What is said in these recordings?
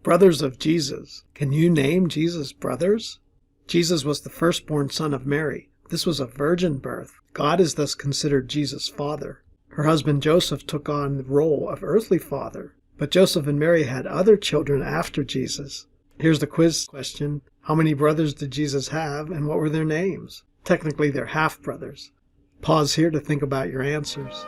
Brothers of Jesus. Can you name Jesus' brothers? Jesus was the firstborn son of Mary. This was a virgin birth. God is thus considered Jesus' father. Her husband Joseph took on the role of earthly father, but Joseph and Mary had other children after Jesus. Here's the quiz question. How many brothers did Jesus have, and what were their names? Technically, they're half-brothers. Pause here to think about your answers.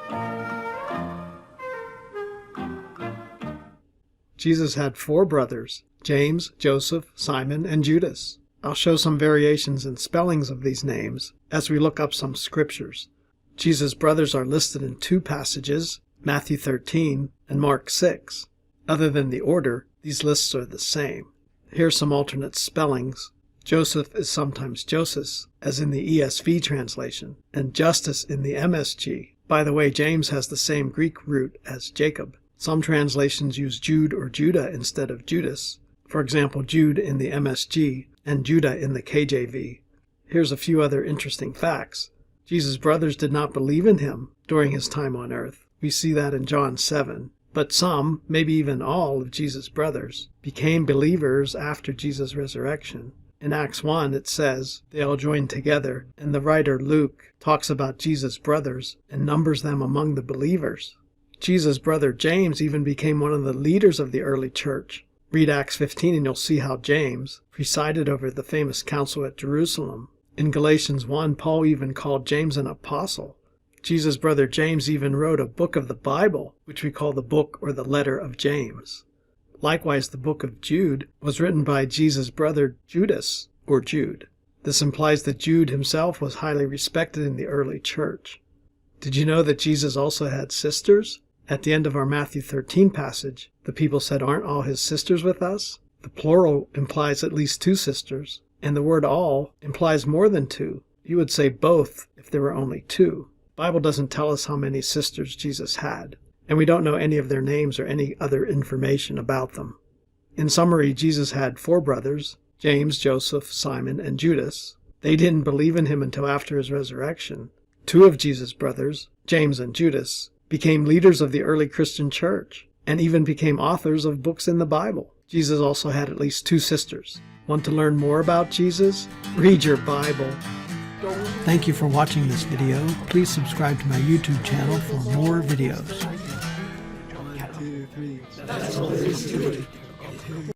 Jesus had 4 brothers: James, Joseph, Simon, and Judas. I'll show some variations in spellings of these names as we look up some scriptures. Jesus' brothers are listed in 2 passages, Matthew 13 and Mark 6. Other than the order, these lists are the same. Here are some alternate spellings. Joseph is sometimes Joses, as in the ESV translation, and Justice in the MSG. By the way, James has the same Greek root as Jacob. Some translations use Jude or Judah instead of Judas. For example, Jude in the MSG and Judah in the KJV. Here's a few other interesting facts. Jesus' brothers did not believe in him during his time on earth. We see that in John 7. But some, maybe even all, of Jesus' brothers became believers after Jesus' resurrection. In Acts 1, it says they all joined together, and the writer Luke talks about Jesus' brothers and numbers them among the believers. Jesus' brother James even became one of the leaders of the early church. Read Acts 15 and you'll see how James presided over the famous council at Jerusalem. In Galatians 1, Paul even called James an apostle. Jesus' brother James even wrote a book of the Bible, which we call the book or the letter of James. Likewise, the book of Jude was written by Jesus' brother Judas, or Jude. This implies that Jude himself was highly respected in the early church. Did you know that Jesus also had sisters? At the end of our Matthew 13 passage, the people said, "Aren't all his sisters with us?" The plural implies at least 2 sisters, and the word all implies more than 2. You would say both if there were only 2. The Bible doesn't tell us how many sisters Jesus had, and we don't know any of their names or any other information about them. In summary, Jesus had 4 brothers: James, Joseph, Simon, and Judas. They didn't believe in him until after his resurrection. 2 of Jesus' brothers, James and Judas, became leaders of the early Christian church, and even became authors of books in the Bible. Jesus also had at least 2 sisters. Want to learn more about Jesus? Read your Bible. Thank you for watching this video. Please subscribe to my YouTube channel for more videos. 1, 2, 3. That's all there is to it.